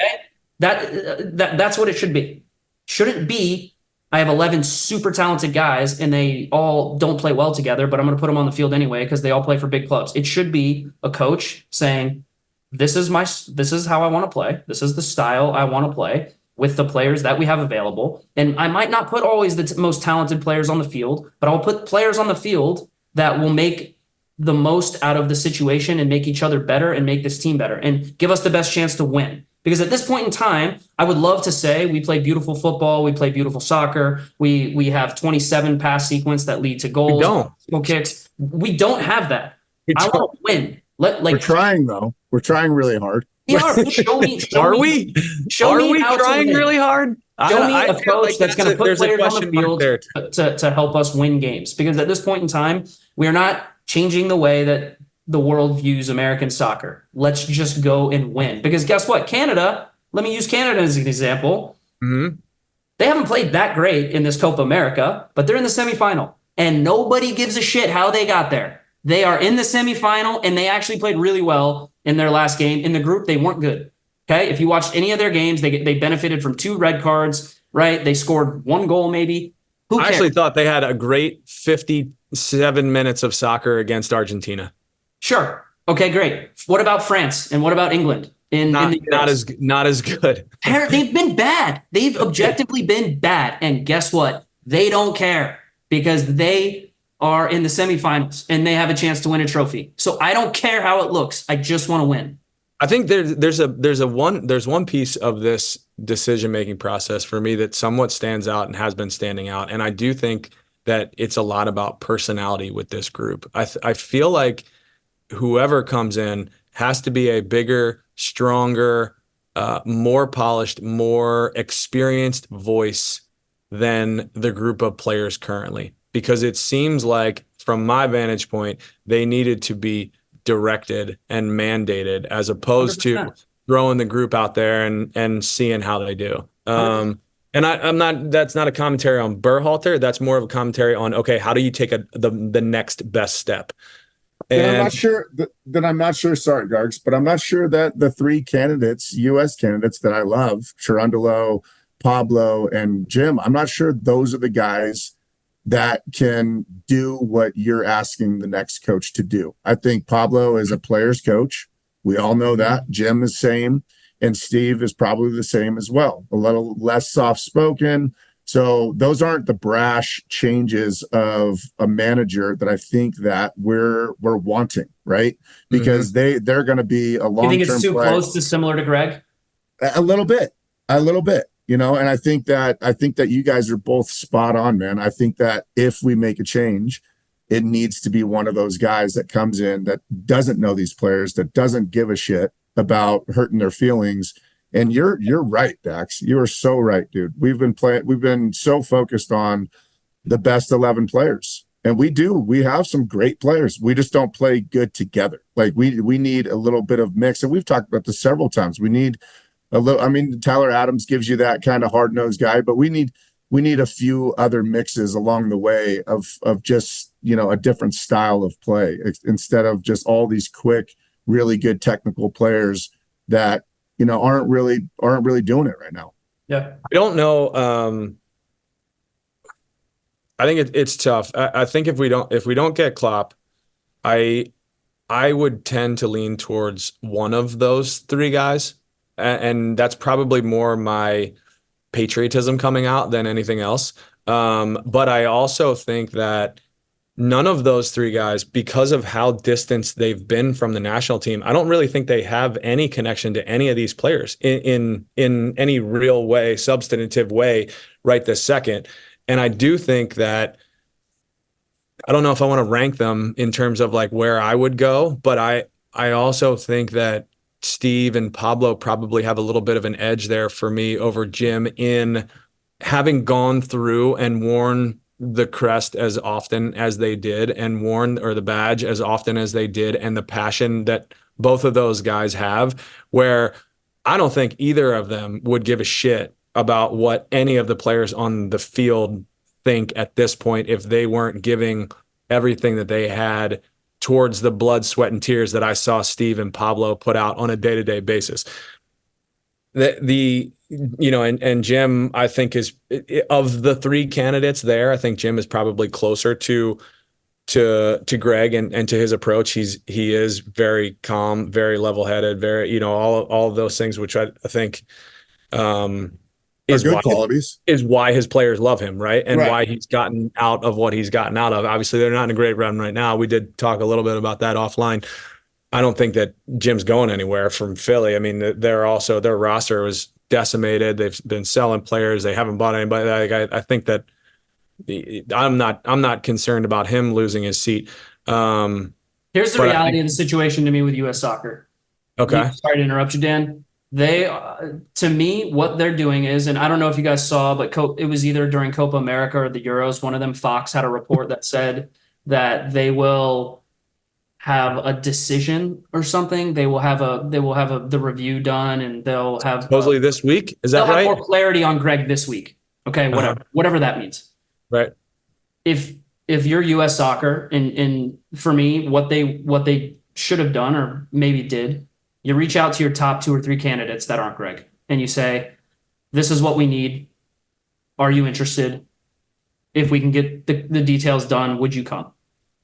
B: That's what it should be. Shouldn't be, I have 11 super talented guys and they all don't play well together, but I'm going to put them on the field anyway because they all play for big clubs. It should be a coach saying, this is how I want to play. This is the style I want to play with the players that we have available. And I might not put always the most talented players on the field, but I'll put players on the field that will make the most out of the situation and make each other better and make this team better and give us the best chance to win. Because at this point in time, I would love to say we play beautiful football, we play beautiful soccer, we have 27 pass sequence that lead to goals, goal kicks. We don't have that. I want to win.
C: We're trying though. We're trying really hard.
B: We are. Show me.
A: Are we trying really hard?
B: Show me a
A: feel
B: coach that's going to put players on the field
A: there.
B: to help us win games. Because at this point in time, we are not changing the way that the world views American soccer. Let's just go and win. Because guess what? Canada, let me use Canada as an example.
A: Mm-hmm.
B: They haven't played that great in this Copa America, but they're in the semifinal. And nobody gives a shit how they got there. They are in the semifinal, and they actually played really well in their last game. In the group, they weren't good. Okay, if you watched any of their games, they benefited from 2 red cards, right? They scored 1 goal maybe.
A: I actually thought they had a great 57 minutes of soccer against Argentina.
B: Sure. Okay, great. What about France and what about England?
A: Not as good.
B: They've been bad. They've objectively been bad. And guess what? They don't care because they are in the semifinals and they have a chance to win a trophy. So I don't care how it looks. I just want to win.
A: I think there's one piece of this decision-making process for me that somewhat stands out and has been standing out. And I do think that it's a lot about personality with this group. I feel like whoever comes in has to be a bigger, stronger, more polished, more experienced voice than the group of players currently. Because it seems like, from my vantage point, they needed to be directed and mandated as opposed 100%. To throwing the group out there and seeing how they do. And that's not a commentary on Berhalter. That's more of a commentary on, okay, how do you take the next best step? And
C: I'm not sure sorry, Gargs, but I'm not sure that the 3 candidates, U.S. candidates that I love, Cherundolo, Pablo, and Jim, I'm not sure those are the guys that can do what you're asking the next coach to do. I think Pablo is a player's coach. We all know that. Jim is same, and Steve is probably the same as well. A little less soft-spoken. So those aren't the brash changes of a manager that I think that we're wanting, right? Because they're going to be a long-term.
B: You think it's too close to similar to Greg?
C: A little bit. You know, and I think that you guys are both spot on, man. I think that if we make a change, it needs to be one of those guys that comes in that doesn't know these players, that doesn't give a shit about hurting their feelings. And you're right, Dax. You are so right, dude. We've been so focused on the best 11 players. And we have some great players. We just don't play good together. Like we need a little bit of mix. And we've talked about this several times. We need a little, I mean, Tyler Adams gives you that kind of hard-nosed guy, but we need a few other mixes along the way of just, you know, a different style of play instead of just all these quick, really good technical players that, you know, aren't really doing it right now.
B: Yeah.
A: I don't know. I think it's tough. I think if we don't get Klopp, I would tend to lean towards one of those 3 guys. And that's probably more my patriotism coming out than anything else. But I also think that none of those 3 guys, because of how distant they've been from the national team, I don't really think they have any connection to any of these players in any real way, substantive way right this second. And I do think that, I don't know if I want to rank them in terms of like where I would go, but I also think that Steve and Pablo probably have a little bit of an edge there for me over Jim in having gone through and worn the crest as often as they did and or the badge as often as they did, and the passion that both of those guys have, where I don't think either of them would give a shit about what any of the players on the field think at this point if they weren't giving everything that they had towards the blood, sweat, and tears that I saw Steve and Pablo put out on a day-to-day basis. And Jim, I think, is, of the 3 candidates there, I think Jim is probably closer to Greg and to his approach. He is very calm, very level-headed, very, you know, all of those things, which I think
C: is good qualities,
A: is why his players love him, right? And why he's gotten out of what he's gotten out of. Obviously, they're not in a great run right now. We did talk a little bit about that offline. I don't think that Jim's going anywhere from Philly. I mean, their roster was decimated. They've been selling players. They haven't bought anybody. Like, I think that I'm not concerned about him losing his seat.
B: Here's the
A: But
B: reality of the situation to me with U.S. soccer.
A: okay.
B: Sorry to interrupt you, Dan. They, to me, what they're doing is, and I don't know if you guys saw, but it was either during Copa America or the Euros. One of them, Fox, had a report that said that they will have a decision or something. They will have the review done, and they'll have
A: Supposedly this week. Is that
B: they'll
A: right?
B: have more clarity on Greg this week. Okay, whatever that means.
A: Right.
B: If you're U.S. soccer, and for me, what they should have done or maybe did, you reach out to your top 2 or 3 candidates that aren't Greg, and you say, "This is what we need. Are you interested? If we can get the details done, would you come?"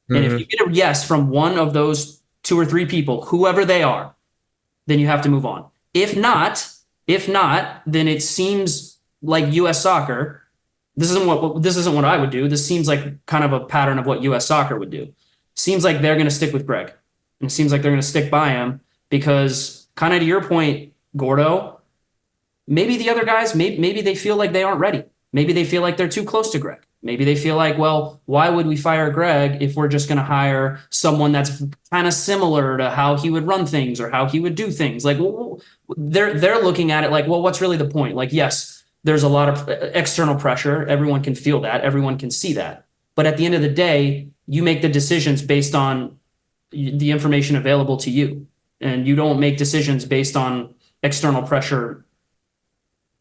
B: And if you get a yes from one of those 2 or 3 people, whoever they are, then you have to move on. If not, then it seems like U.S. soccer. This isn't what I would do. This seems like kind of a pattern of what U.S. soccer would do. Seems like they're going to stick with Greg, and it seems like they're going to stick by him because, kind of to your point, Gordo, maybe the other guys, maybe they feel like they aren't ready. Maybe they feel like they're too close to Greg. Maybe they feel like, well, why would we fire Greg if we're just going to hire someone that's kind of similar to how he would run things or how he would do things? Like, well, they're looking at it like, well, what's really the point? Like, yes, there's a lot of external pressure. Everyone can feel that. Everyone can see that. But at the end of the day, you make the decisions based on the information available to you. And you don't make decisions based on external pressure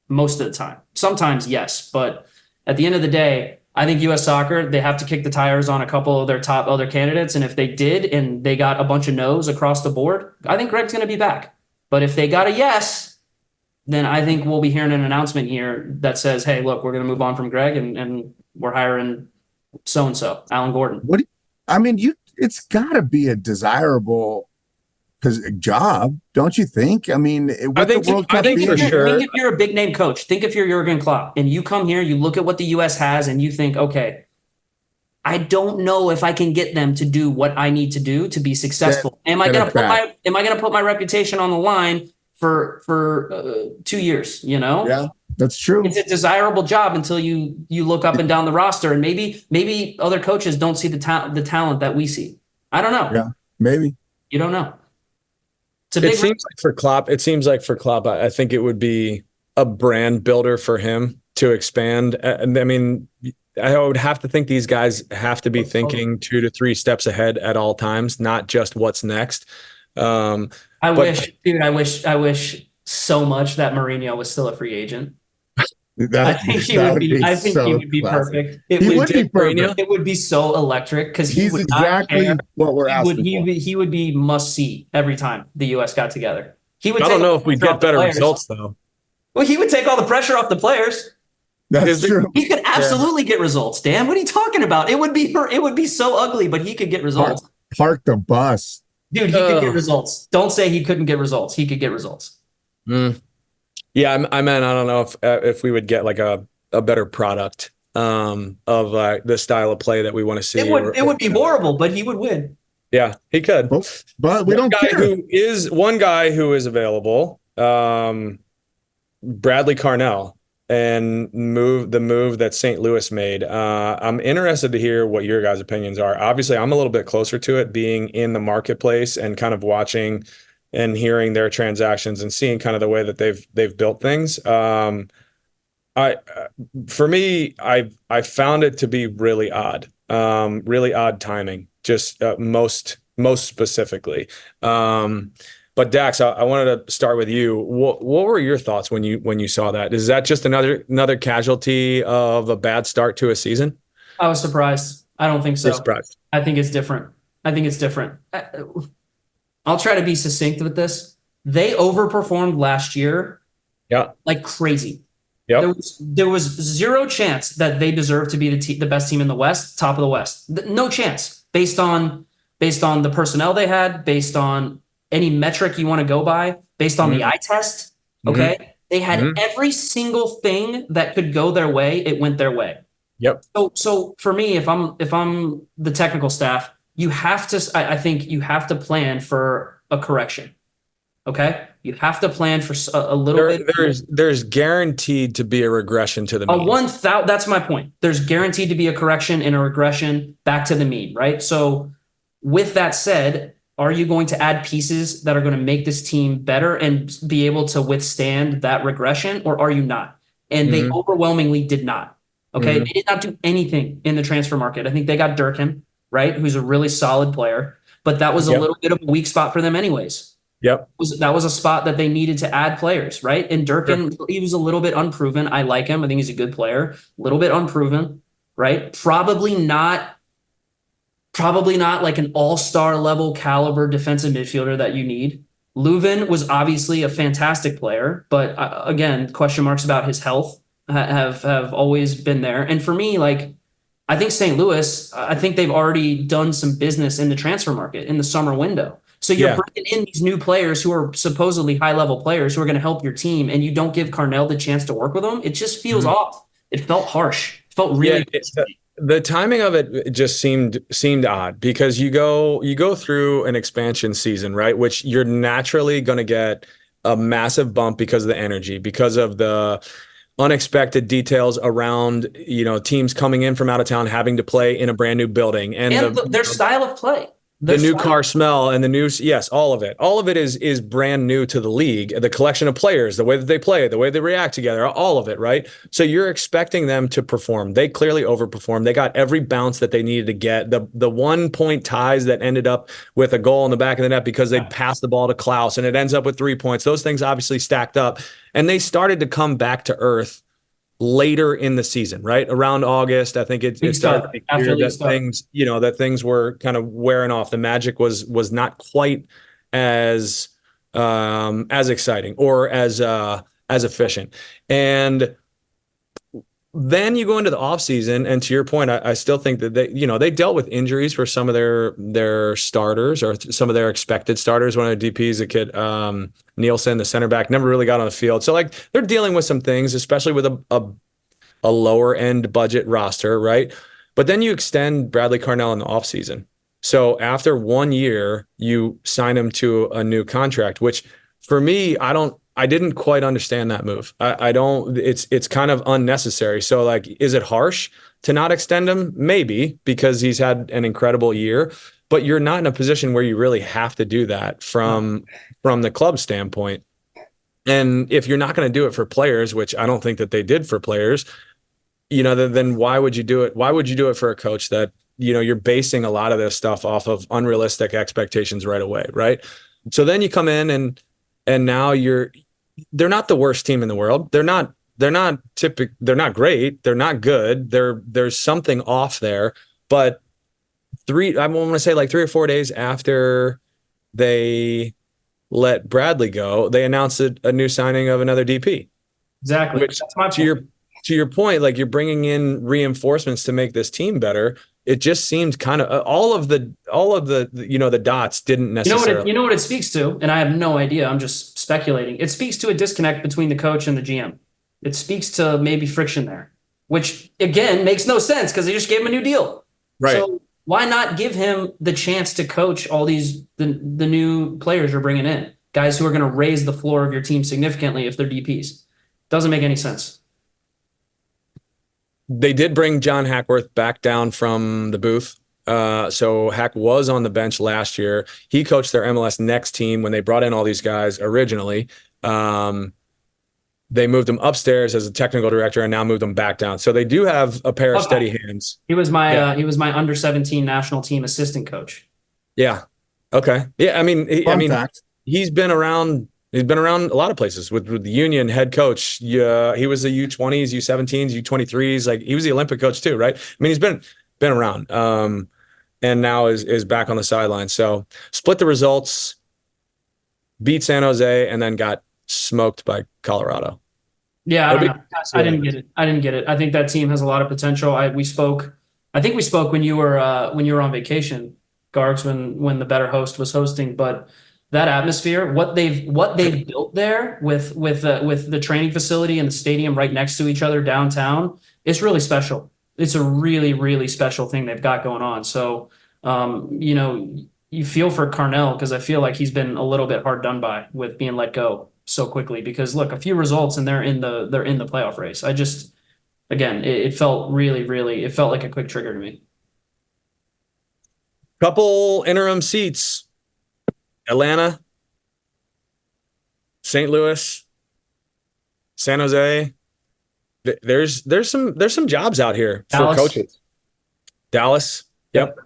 B: most of the time. Sometimes, yes. But at the end of the day, I think U.S. soccer, they have to kick the tires on a couple of their top other candidates. And if they did and they got a bunch of no's across the board, I think Greg's going to be back. But if they got a yes, then I think we'll be hearing an announcement here that says, hey, look, we're going to move on from Greg and we're hiring so-and-so, Alan Gordon.
C: It's got to be a desirable job, don't you think? I mean,
A: I think for sure.
B: Think if you're a big name coach, think if you're Jurgen Klopp and you come here, you look at what the U.S. has and you think, okay, I don't know if I can get them to do what I need to do to be successful. Am I going to put my reputation on the line for 2 years? You know?
C: Yeah, that's true.
B: It's a desirable job until you look up and down the roster, and maybe other coaches don't see the talent that we see. I don't know.
C: Yeah, maybe.
B: You don't know.
A: It seems like for Klopp, I think it would be a brand builder for him to expand. And I mean, I would have to think these guys have to be thinking 2 to 3 steps ahead at all times, not just what's next.
B: I wish so much that Mourinho was still a free agent. I think he would be perfect. It would be so electric because
C: he's exactly what we're asking for.
B: He would be must see every time the U.S. got together. I
A: don't know if we get better results though.
B: Well, he would take all the pressure off the players.
C: That's true.
B: He could absolutely get results, Dan. What are you talking about? It would be so ugly, but he could get results.
C: Park the bus.
B: Dude, he could get results. Don't say he couldn't get results. He could get results.
A: Yeah, I don't know if we would get like a better product of the style of play that we want to see.
B: It would be horrible, but he would win.
A: Yeah, he could.
C: But we don't care.
A: One guy who is available, Bradley Carnell, and the move that St. Louis made. I'm interested to hear what your guys' opinions are. Obviously, I'm a little bit closer to it, being in the marketplace and kind of watching and hearing their transactions and seeing kind of the way that they've built things. For me, I found it to be really odd timing, just most specifically. But Dax, I wanted to start with you. What were your thoughts when you saw that? Is that just another casualty of a bad start to a season?
B: I was surprised. I don't think so.
A: You're surprised.
B: I think it's different. I'll try to be succinct with this. They overperformed last year, like crazy.
A: Yeah,
B: there was zero chance that they deserve to be the best team in the West, top of the West. No chance, based on the personnel they had, based on any metric you want to go by, based on the eye test. Okay, they had every single thing that could go their way. It went their way.
A: Yep.
B: So for me, if I'm the technical staff, I think you have to plan for a correction. Okay, you have to plan for a little bit.
A: There's guaranteed to be a regression to the mean.
B: That's my point. There's guaranteed to be a correction and a regression back to the mean, right? So With that said, are you going to add pieces that are going to make this team better and be able to withstand that regression, or are you not? And they overwhelmingly did not. Okay. They did not do anything in the transfer market. I think they got Durkin, right? Who's a really solid player, but that was a little bit of a weak spot for them anyways.
A: Yep.
B: That was a spot that they needed to add players, right? And Durkin, he was a little bit unproven. I like him. I think he's a good player. A little bit unproven, right? Probably not like an all-star level caliber defensive midfielder that you need. Leuven was obviously a fantastic player, but again, question marks about his health have always been there. And for me, like, I think St. Louis, I think they've already done some business in the transfer market in the summer window. So you're bringing in these new players who are supposedly high-level players who are going to help your team, and you don't give Carnell the chance to work with them. It just feels off. It felt harsh. It felt really
A: the timing of it just seemed odd, because you go through an expansion season, right? Which you're naturally going to get a massive bump because of the energy, because of the unexpected details around, teams coming in from out of town, having to play in a brand new building, and
B: their style of play.
A: The new car smell and the new, yes, all of it is brand new to the league. The collection of players, the way that they play, the way they react together, all of it, right? So you're expecting them to perform. They clearly overperformed. They got every bounce that they needed to get. The 1-point ties that ended up with a goal in the back of the net because they passed the ball to Klaus and it ends up with 3 points. Those things obviously stacked up, and they started to come back to earth later in the season, right around August. I think it started to appear that things were kind of wearing off. The magic was not quite as exciting or as efficient. And then you go into the offseason, and to your point, I still think that they dealt with injuries for some of their starters, or some of their expected starters. One of the DPs, a kid, Nielsen, the center back, never really got on the field. So like they're dealing with some things, especially with a lower end budget roster, right? But then you extend Bradley Carnell in the offseason. So after 1 year, you sign him to a new contract, which for me, I didn't quite understand that move. I don't, it's kind of unnecessary. So like, is it harsh to not extend him? Maybe, because he's had an incredible year, but you're not in a position where you really have to do that from the club standpoint. And if you're not going to do it for players, which I don't think that they did for players, then why would you do it? Why would you do it for a coach that, you're basing a lot of this stuff off of unrealistic expectations right away, right? So then you come in and now they're not the worst team in the world. They're not great. They're not good. There's something off there. But I want to say like 3 or 4 days after they let Bradley go, they announced a new signing of another DP.
B: Exactly.
A: Which,
B: that's my point.
A: To your point, like, you're bringing in reinforcements to make this team better. It just seemed kind of all of the the dots didn't necessarily.
B: You know what it speaks to, and I have no idea. I'm just speculating. It speaks to a disconnect between the coach and the GM. It speaks to maybe friction there, which again makes no sense because they just gave him a new deal.
A: Right.
B: So why not give him the chance to coach all the new players you're bringing in, guys who are going to raise the floor of your team significantly if they're DPs? Doesn't make any sense.
A: They did bring John Hackworth back down from the booth. So Hack was on the bench last year. He coached their MLS Next team when they brought in all these guys originally. They moved him upstairs as a technical director and now moved him back down. So they do have a pair of steady hands.
B: He was my under 17 national team assistant coach.
A: Yeah. Okay. Yeah.
C: Fact.
A: He's been around. He's been around a lot of places with the Union head coach. Yeah, he was the U20s, U17s, U23s. Like, he was the Olympic coach too, right? I mean, he's been around, and now is back on the sideline. So split the results, beat San Jose, and then got smoked by Colorado.
B: Yeah, I didn't get it. I think that team has a lot of potential. I think we spoke when you were on vacation, Gargs, when the Better Host was hosting, but that atmosphere, what they've built there with the training facility and the stadium right next to each other downtown, it's really special. It's a really, really special thing they've got going on. So, you feel for Carnell, because I feel like he's been a little bit hard done by with being let go so quickly. Because look, a few results and they're in the playoff race. It felt really, really, it felt like a quick trigger to me.
A: Couple interim seats. Atlanta, St. Louis, San Jose. There's some jobs out here for
B: Dallas.
A: coaches. Dallas. Yep.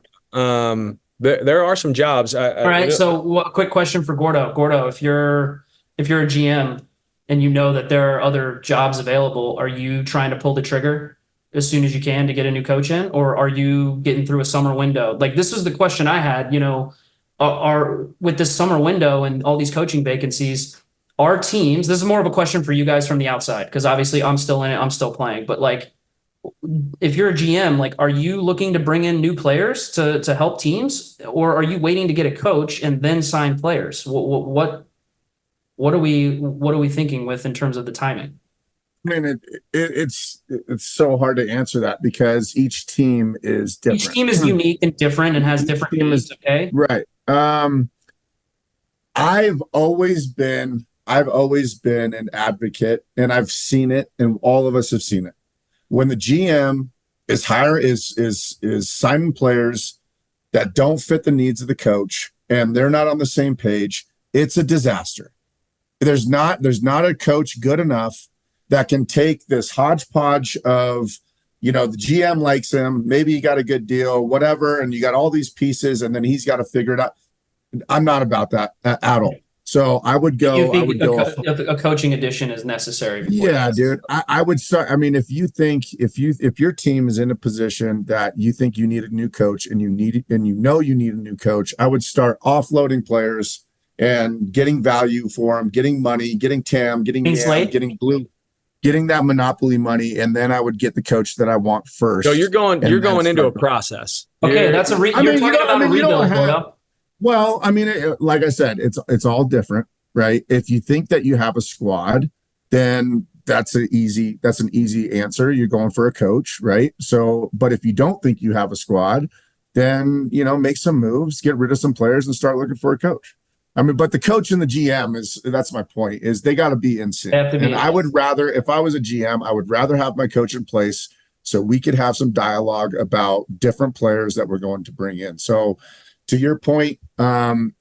A: There are some jobs.
B: All right. So quick question for Gordo. Gordo, if you're a GM and you know that there are other jobs available, are you trying to pull the trigger as soon as you can to get a new coach in, or are you getting through a summer window? Like, this was the question I had, are with this summer window and all these coaching vacancies, our teams, this is more of a question for you guys from the outside, because obviously I'm still in it, I'm still playing, but like, if you're a GM, like, are you looking to bring in new players to help teams, or are you waiting to get a coach and then sign players? What are we thinking with in terms of the timing?
C: I mean, it's so hard to answer that because each team is different.
B: Each team is unique and different and has different needs. Okay.
C: Right. I've always been an advocate, and I've seen it, and all of us have seen it. When the GM is signing players that don't fit the needs of the coach and they're not on the same page, it's a disaster. There's not a coach good enough that can take this hodgepodge of, the GM likes him, maybe he got a good deal, whatever, and you got all these pieces, and then he's got to figure it out. I'm not about that at all. So I would go.
B: A coaching addition is necessary.
C: Yeah, dude. I would start. I mean, if your team is in a position that you think you need a new coach and you need a new coach, I would start offloading players and getting value for them, getting money, getting TAM, getting Blue, getting that monopoly money, and then I would get the coach that I want first.
A: So you're going into a process.
B: Okay, that's a rebuild.
C: Well, I mean, like I said, it's all different, right? If you think that you have a squad, then that's an easy answer. You're going for a coach, right? So, but if you don't think you have a squad, then make some moves, get rid of some players, and start looking for a coach. I mean, but the coach and the GM that's my point, is they got to be in sync. And I would rather, if I was a GM, I would rather have my coach in place so we could have some dialogue about different players that we're going to bring in. So to your point,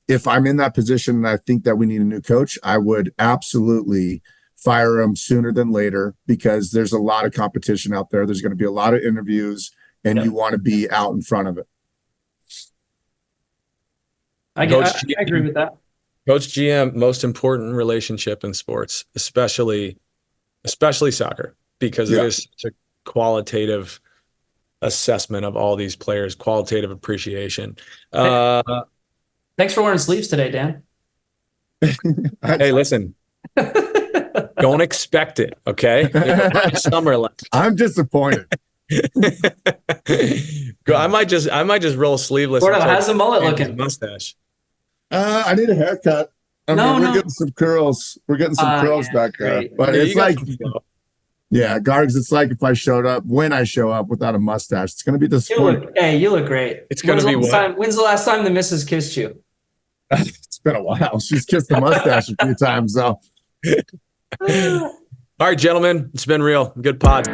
C: if I'm in that position and I think that we need a new coach, I would absolutely fire him sooner than later, because there's a lot of competition out there. There's going to be a lot of interviews, and you want to be out in front of it.
B: I agree with that.
A: Coach GM, most important relationship in sports, especially soccer, because it is such a qualitative assessment of all these players, qualitative appreciation.
B: Thanks for wearing sleeves today, Dan.
A: Hey, listen, don't expect it. Okay. Summer left.
C: I'm disappointed.
A: I might just roll sleeveless.
B: How's the mullet looking?
A: Mustache.
C: I need a haircut. We're getting some curls. We're getting some curls back there. But it's like, Gargs, it's like if I showed up, when I show up without a mustache, it's going to be disappointing.
B: You look great.
A: It's going to be what?
B: When's the last time the missus kissed you?
C: It's been a while. She's kissed the mustache a few times, though.
A: All right, gentlemen, it's been real. Good pod.